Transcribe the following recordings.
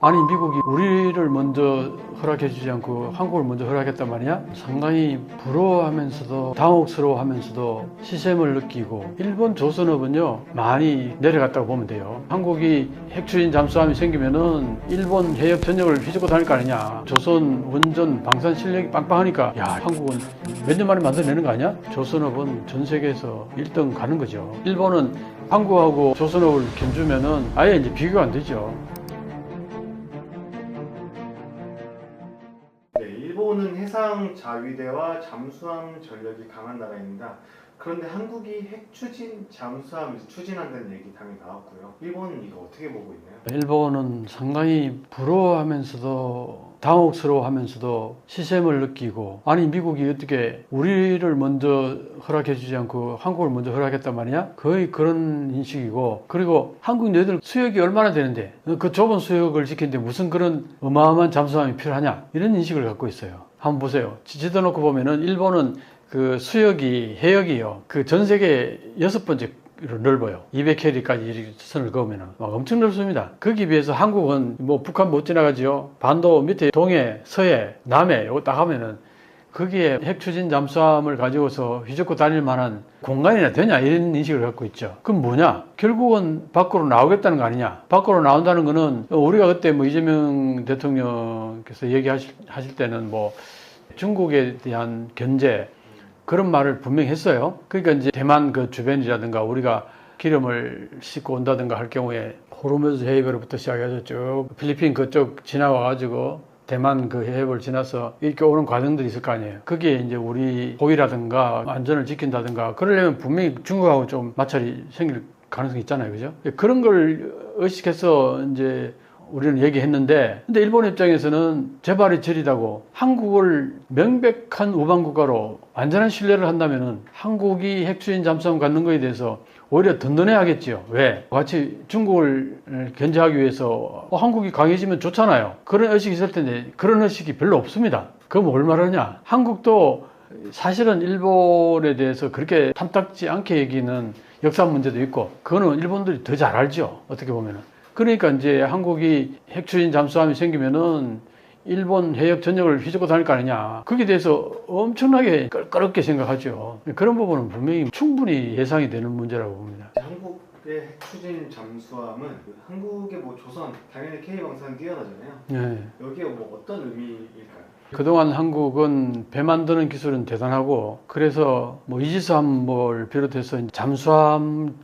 아니 미국이 우리를 먼저 허락해주지 않고 한국을 먼저 허락했단 말이야. 상당히 부러워하면서도 당혹스러워하면서도 시샘을 느끼고, 일본 조선업은요 많이 내려갔다고 보면 돼요. 한국이 핵추진 잠수함이 생기면은 일본 해역 전역을 휘젓고 다닐 거 아니냐. 조선 원전 방산 실력이 빵빵하니까 야, 한국은 몇 년 만에 만들어내는 거 아니야? 조선업은 전 세계에서 1등 가는 거죠. 일본은 한국하고 조선업을 견주면은 아예 이제 비교가 안 되죠. 일본은 해상 자위대와 잠수함 전력이 강한 나라입니다. 그런데 한국이 핵 추진 잠수함을 추진한다는 얘기 당연히 나왔고요. 일본은 이거 어떻게 보고 있나요? 일본은 상당히 부러워하면서도 당혹스러워하면서도 시샘을 느끼고, 아니 미국이 어떻게 우리를 먼저 허락해주지 않고 한국을 먼저 허락했단 말이야? 거의 그런 인식이고, 그리고 한국 너희들 수역이 얼마나 되는데 그 좁은 수역을 지키는데 무슨 그런 어마어마한 잠수함이 필요하냐, 이런 인식을 갖고 있어요. 한번 보세요. 지도 놓고 보면은 일본은 그 수역이, 해역이요, 그 전 세계 6번째 넓어요. 200캐리까지 이렇게 선을 그으면 엄청 넓습니다. 거기에 비해서 한국은 뭐 북한 못 지나가지요. 반도 밑에 동해, 서해, 남해 요거 딱 하면은 거기에 핵추진 잠수함을 가지고서 휘젓고 다닐 만한 공간이나 되냐, 이런 인식을 갖고 있죠. 그럼 뭐냐? 결국은 밖으로 나오겠다는 거 아니냐? 밖으로 나온다는 거는 우리가 그때 뭐 이재명 대통령께서 얘기하실 때는 뭐 중국에 대한 견제, 그런 말을 분명히 했어요. 그러니까 이제 대만 그 주변이라든가 우리가 기름을 싣고 온다든가 할 경우에 호르무즈 해협으로부터 시작해서 쭉 필리핀 그쪽 지나와가지고 대만 그 해협을 지나서 이렇게 오는 과정들이 있을 거 아니에요. 그게 이제 우리 호위라든가 안전을 지킨다든가 그러려면 분명히 중국하고 좀 마찰이 생길 가능성이 있잖아요. 그죠? 그런 걸 의식해서 이제 우리는 얘기했는데, 근데 일본 입장에서는 제발이 저리다고 한국을 명백한 우방국가로 완전한 신뢰를 한다면은 한국이 핵추진 잠수함 갖는 거에 대해서 오히려 든든해야겠지요. 왜? 같이 중국을 견제하기 위해서 한국이 강해지면 좋잖아요. 그런 의식이 있을 텐데 그런 의식이 별로 없습니다. 그럼 뭘 말하냐? 한국도 사실은 일본에 대해서 그렇게 탐탁지 않게 얘기는 역사 문제도 있고, 그거는 일본들이 더 잘 알죠. 어떻게 보면은. 그러니까 이제 한국이 핵추진 잠수함이 생기면은 일본 해역 전역을 휘젓고 다닐 거 아니냐. 거기에 대해서 엄청나게 껄끄럽게 생각하죠. 그런 부분은 분명히 충분히 예상이 되는 문제라고 봅니다. 한국의 핵추진 잠수함은 한국의 뭐 조선, 당연히 K방산 뛰어나잖아요. 네. 여기에 뭐 어떤 의미일까요? 그동안 한국은 배 만드는 기술은 대단하고, 그래서 뭐 이지스함을 비롯해서 잠수함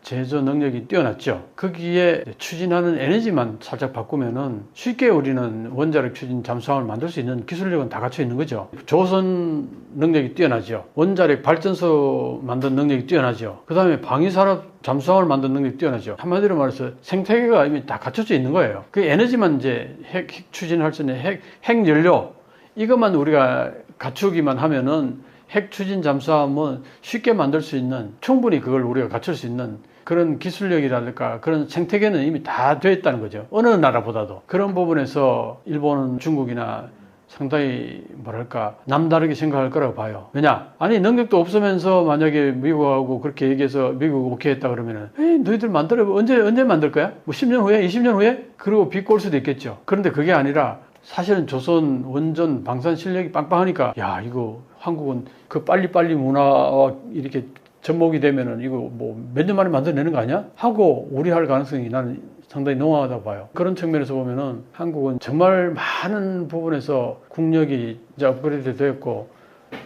제조 능력이 뛰어났죠. 거기에 추진하는 에너지만 살짝 바꾸면은 쉽게 우리는 원자력 추진 잠수함을 만들 수 있는 기술력은 다 갖춰 있는 거죠. 조선 능력이 뛰어나죠. 원자력 발전소 만든 능력이 뛰어나죠. 그 다음에 방위산업 잠수함을 만든 능력이 뛰어나죠. 한마디로 말해서 생태계가 이미 다 갖춰져 있는 거예요. 그 에너지만 이제 핵 추진할 수 있는 핵연료, 이것만 우리가 갖추기만 하면은 핵 추진 잠수함은 쉽게 만들 수 있는, 충분히 그걸 우리가 갖출 수 있는 그런 기술력이라든가 그런 생태계는 이미 다 되어 있다는 거죠. 어느 나라보다도. 그런 부분에서 일본은 중국이나 상당히 뭐랄까 남다르게 생각할 거라고 봐요. 왜냐? 아니 능력도 없으면서 만약에 미국하고 그렇게 얘기해서 미국 오케이 했다 그러면은 에이 너희들 만들어 언제 만들 거야? 뭐 10년 후에? 20년 후에? 그리고 비꼬을 수도 있겠죠. 그런데 그게 아니라 사실은 조선 원전 방산 실력이 빵빵하니까 야, 이거 한국은 그 빨리빨리 문화와 이렇게 접목이 되면은 이거 뭐 몇 년 만에 만들어내는 거 아니야? 하고 우리 할 가능성이 나는 상당히 농후하다고 봐요. 그런 측면에서 보면은 한국은 정말 많은 부분에서 국력이 이제 업그레이드 되었고,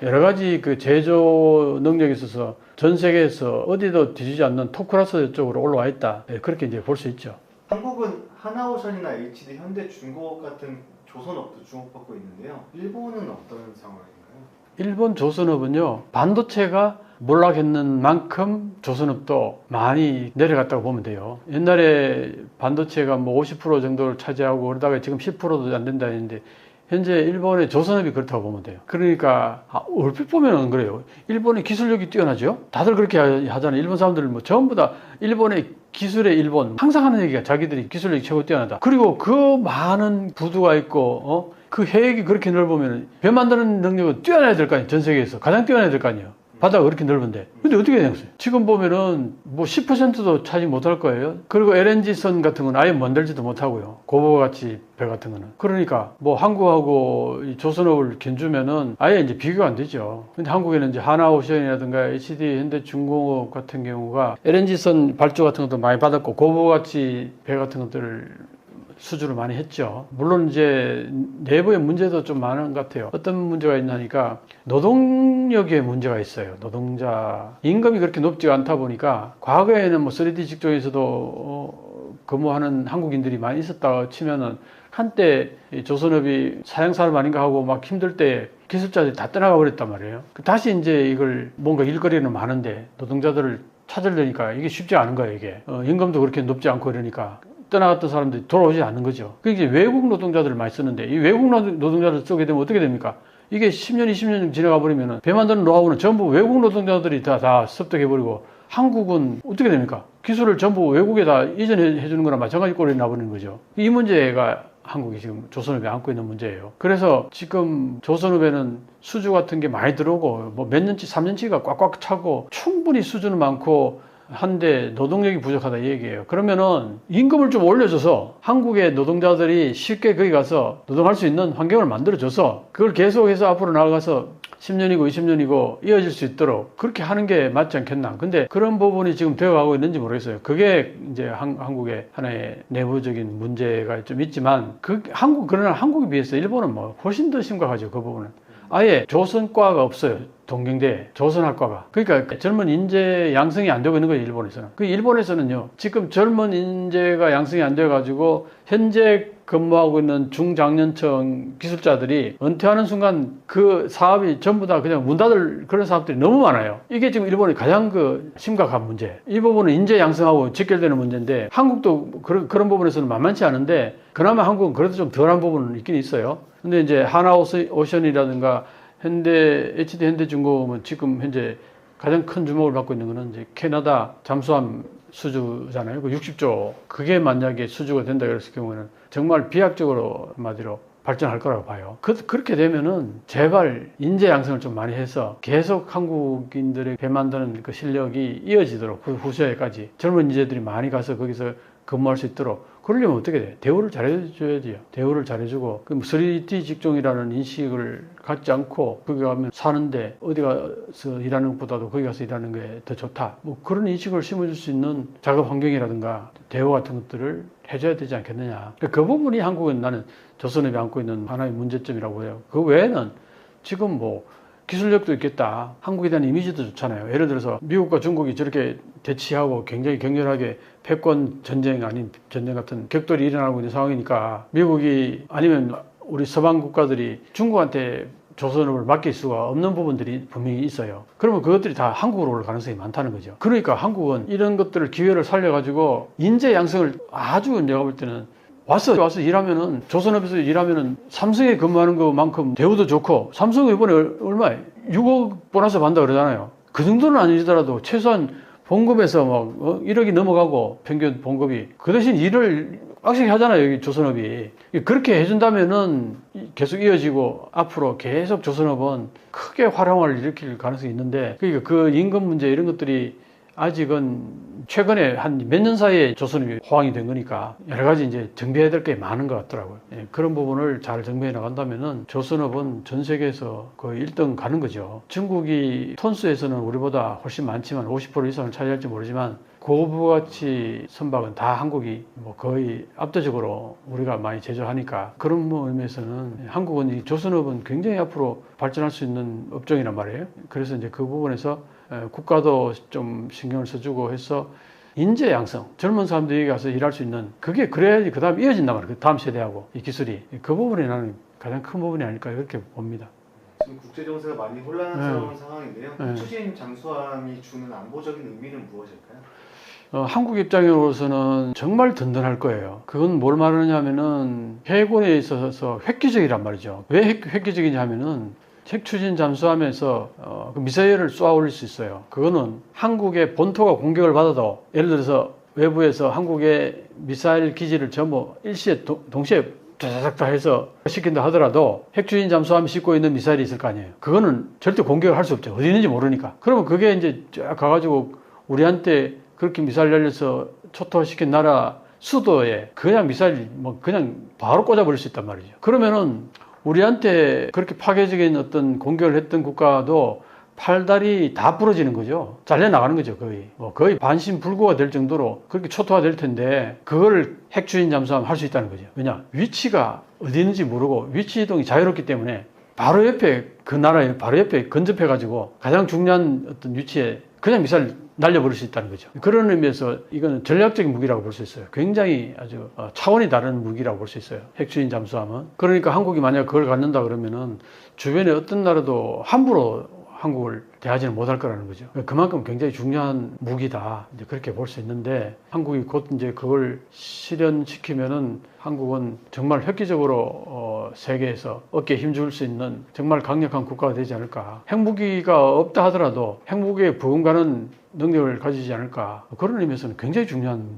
여러 가지 그 제조 능력에 있어서 전 세계에서 어디도 뒤지지 않는 톱클래스 쪽으로 올라와 있다. 그렇게 이제 볼 수 있죠. 한국은 하나오션이나 HD, 현대중공업 같은 조선업도 주목받고 있는데요. 일본은 어떤 상황인가요? 일본 조선업은요, 반도체가 몰락했는 만큼 조선업도 많이 내려갔다고 보면 돼요. 옛날에 반도체가 뭐 50% 정도를 차지하고 그러다가 지금 10%도 안 된다 했는데 현재 일본의 조선업이 그렇다고 보면 돼요. 그러니까 얼핏 보면은 그래요. 일본의 기술력이 뛰어나죠. 다들 그렇게 하잖아요. 일본 사람들은 뭐 전부 다 일본의 기술의 일본, 항상 하는 얘기가 자기들이 기술력이 최고 뛰어나다. 그리고 그 많은 부두가 있고 그 해역이 그렇게 넓으면 배 만드는 능력은 뛰어나야 될 거 아니에요. 전 세계에서 가장 뛰어나야 될 거 아니에요. 바다가 그렇게 넓은데. 근데 어떻게 되겠어요? 지금 보면은 뭐 10%도 차지 못할 거예요. 그리고 LNG선 같은 건 아예 만들지도 못하고요. 고보같이 배 같은 거는. 그러니까 뭐 한국하고 이 조선업을 견주면은 아예 이제 비교가 안 되죠. 근데 한국에는 이제 하나오션이라든가 HD 현대중공업 같은 경우가 LNG선 발주 같은 것도 많이 받았고 고보같이 배 같은 것들을 수주를 많이 했죠. 물론 이제 내부의 문제도 좀 많은 것 같아요. 어떤 문제가 있냐니까 노동력의 문제가 있어요. 노동자 임금이 그렇게 높지가 않다 보니까 과거에는 뭐 3D 직종에서도 근무하는 한국인들이 많이 있었다 치면은 한때 조선업이 사양사람 아닌가 하고 막 힘들 때 기술자들이 다 떠나가 버렸단 말이에요. 다시 이제 이걸 뭔가 일거리는 많은데 노동자들을 찾으려니까 이게 쉽지 않은 거예요. 이게 임금도 그렇게 높지 않고 이러니까 떠나갔던 사람들이 돌아오지 않는 거죠. 그게 이제 외국 노동자들을 많이 쓰는데 이 외국 노동자들 쓰게 되면 어떻게 됩니까? 이게 10년, 20년 지나가 버리면 배 만드는 노하우는 전부 외국 노동자들이 다 습득해버리고 한국은 어떻게 됩니까? 기술을 전부 외국에 다 이전해 주는 거나 마찬가지 꼴이 나버리는 거죠. 이 문제가 한국이 지금 조선업에 안고 있는 문제예요. 그래서 지금 조선업에는 수주 같은 게 많이 들어오고 뭐 몇 년치, 3년치가 꽉꽉 차고 충분히 수주는 많고 한데 노동력이 부족하다 이 얘기예요. 그러면은 임금을 좀 올려줘서 한국의 노동자들이 쉽게 거기 가서 노동할 수 있는 환경을 만들어줘서 그걸 계속해서 앞으로 나아가서 10년이고 20년이고 이어질 수 있도록 그렇게 하는 게 맞지 않겠나. 근데 그런 부분이 지금 되어가고 있는지 모르겠어요. 그게 이제 한국의 하나의 내부적인 문제가 좀 있지만 그러나 한국에 비해서 일본은 뭐 훨씬 더 심각하죠. 그 부분은. 아예 조선과가 없어요. 동경대 조선학과가. 그러니까 젊은 인재 양성이 안 되고 있는 거예요. 일본에서는. 그 일본에서는요. 지금 젊은 인재가 양성이 안 돼가지고 현재 근무하고 있는 중장년층 기술자들이 은퇴하는 순간 그 사업이 전부 다 그냥 문 닫을 그런 사업들이 너무 많아요. 이게 지금 일본의 가장 심각한 문제. 이 부분은 인재 양성하고 직결되는 문제인데 한국도 그런 부분에서는 만만치 않은데 그나마 한국은 그래도 좀 덜한 부분은 있긴 있어요. 근데 이제 하나오션이라든가 HD 현대중공업은 지금 현재 가장 큰 주목을 받고 있는 거는 이제 캐나다 잠수함 수주잖아요. 그 60조. 그게 만약에 수주가 된다 그랬을 경우에는 정말 비약적으로 한마디로 발전할 거라고 봐요. 그렇게 되면은 제발 인재 양성을 좀 많이 해서 계속 한국인들의 배 만드는 그 실력이 이어지도록 그 후세에까지 젊은 인재들이 많이 가서 거기서 근무할 수 있도록 그러려면 어떻게 돼? 대우를 잘해줘야 돼요. 대우를 잘해주고, 3D 직종이라는 인식을 갖지 않고, 거기 가면 사는데, 어디 가서 일하는 것보다도 거기 가서 일하는 게 더 좋다. 뭐 그런 인식을 심어줄 수 있는 작업 환경이라든가, 대우 같은 것들을 해줘야 되지 않겠느냐. 그 부분이 한국은 나는 조선업이 안고 있는 하나의 문제점이라고 해요. 그 외에는 지금 뭐, 기술력도 있겠다. 한국에 대한 이미지도 좋잖아요. 예를 들어서 미국과 중국이 저렇게 대치하고 굉장히 격렬하게 패권 전쟁 아닌 전쟁 같은 격돌이 일어나고 있는 상황이니까 미국이 아니면 우리 서방 국가들이 중국한테 조선업을 맡길 수가 없는 부분들이 분명히 있어요. 그러면 그것들이 다 한국으로 올 가능성이 많다는 거죠. 그러니까 한국은 이런 것들을 기회를 살려가지고 인재 양성을 아주 내가 볼 때는 와서 일하면은 조선업에서 일하면은 삼성에 근무하는 것만큼 대우도 좋고 삼성이 이번에 얼마에 6억 보너스 받는다 그러잖아요. 그 정도는 아니더라도 최소한 봉급에서 막 1억이 넘어가고 평균 봉급이 그 대신 일을 빡세게 하잖아요. 여기 조선업이 그렇게 해준다면은 계속 이어지고 앞으로 계속 조선업은 크게 활용을 일으킬 가능성이 있는데 그러니까 그 임금 문제 이런 것들이 아직은 최근에 한 몇 년 사이에 조선업이 호황이 된 거니까 여러 가지 이제 정비해야 될 게 많은 것 같더라고요. 그런 부분을 잘 정비해 나간다면은 조선업은 전 세계에서 거의 1등 가는 거죠. 중국이 톤수에서는 우리보다 훨씬 많지만 50% 이상을 차지할지 모르지만 고부가치 선박은 다 한국이 뭐 거의 압도적으로 우리가 많이 제조하니까 그런 의미에서는 한국은 이 조선업은 굉장히 앞으로 발전할 수 있는 업종이란 말이에요. 그래서 이제 그 부분에서 국가도 좀 신경을 써주고 해서 인재 양성, 젊은 사람들이 가서 일할 수 있는 그게 그래야지 그 다음 이어진단 말이에요. 그 다음 세대하고 이 기술이 그 부분이 나는 가장 큰 부분이 아닐까 이렇게 봅니다. 지금 국제 정세가 많이 혼란스러운 상황인데요. 추진 잠수함이 주는 안보적인 의미는 무엇일까요? 한국 입장으로서는 정말 든든할 거예요. 그건 뭘 말하느냐면은 해군에 있어서 획기적이란 말이죠. 왜 획기적이냐 하면은 핵추진 잠수함에서 그 미사일을 쏘아 올릴 수 있어요. 그거는 한국의 본토가 공격을 받아도 예를 들어서 외부에서 한국의 미사일 기지를 전부 일시에 동시에 짜자작 다 해서 시킨다 하더라도 핵추진 잠수함이 싣고 있는 미사일이 있을 거 아니에요. 그거는 절대 공격을 할 수 없죠. 어디 있는지 모르니까. 그러면 그게 이제 쫙 가가지고 우리한테 그렇게 미사일 날려서 초토화시킨 나라 수도에 그냥 미사일 뭐 그냥 바로 꽂아버릴 수 있단 말이죠. 그러면은 우리한테 그렇게 파괴적인 어떤 공격을 했던 국가도 팔다리 다 부러지는 거죠. 잘려나가는 거죠, 거의. 거의 반신불구가 될 정도로 그렇게 초토화될 텐데, 그걸 핵추진 잠수함 할 수 있다는 거죠. 왜냐? 위치가 어디 있는지 모르고 위치 이동이 자유롭기 때문에 바로 옆에 그 나라에 바로 옆에 근접해가지고 가장 중요한 어떤 위치에 그냥 미사일 날려버릴 수 있다는 거죠. 그런 의미에서 이거는 전략적인 무기라고 볼 수 있어요. 굉장히 아주 차원이 다른 무기라고 볼 수 있어요. 핵추진 잠수함은. 그러니까 한국이 만약 그걸 갖는다 그러면은 주변에 어떤 나라도 함부로 한국을 대하지는 못할 거라는 거죠. 그만큼 굉장히 중요한 무기다. 이제 그렇게 볼 수 있는데, 한국이 곧 이제 그걸 실현시키면은 한국은 정말 획기적으로 세계에서 어깨에 힘줄 수 있는 정말 강력한 국가가 되지 않을까. 핵무기가 없다 하더라도 핵무기에 부응가는 능력을 가지지 않을까. 그런 의미에서는 굉장히 중요한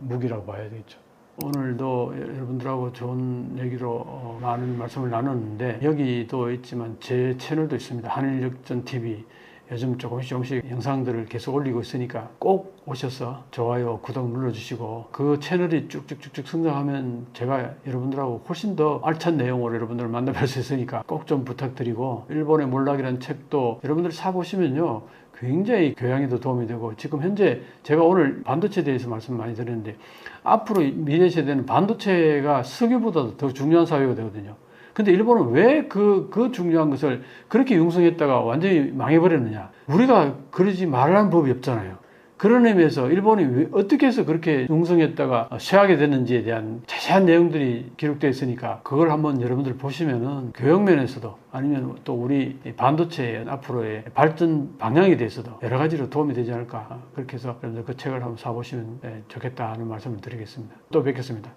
무기라고 봐야 되겠죠. 오늘도 여러분들하고 좋은 얘기로 많은 말씀을 나눴는데, 여기도 있지만 제 채널도 있습니다. 한일역전TV. 요즘 조금씩 영상들을 계속 올리고 있으니까 꼭 오셔서 좋아요, 구독 눌러주시고, 그 채널이 쭉쭉쭉쭉 성장하면 제가 여러분들하고 훨씬 더 알찬 내용으로 여러분들을 만나뵐 수 있으니까 꼭 좀 부탁드리고, 일본의 몰락이라는 책도 여러분들 사보시면요, 굉장히 교양에도 도움이 되고, 지금 현재 제가 오늘 반도체에 대해서 말씀 많이 드렸는데, 앞으로 미래 세대는 반도체가 석유보다도 더 중요한 사회가 되거든요. 근데 일본은 왜 그 중요한 것을 그렇게 융성했다가 완전히 망해버렸느냐? 우리가 그러지 말라는 법이 없잖아요. 그런 의미에서 일본이 왜 어떻게 해서 그렇게 융성했다가 쇠하게 됐는지에 대한 자세한 내용들이 기록되어 있으니까, 그걸 한번 여러분들 보시면은 교육면에서도 아니면 또 우리 반도체의 앞으로의 발전 방향에 대해서도 여러 가지로 도움이 되지 않을까. 그렇게 해서 여러분들 그 책을 한번 사보시면 좋겠다 하는 말씀을 드리겠습니다. 또 뵙겠습니다.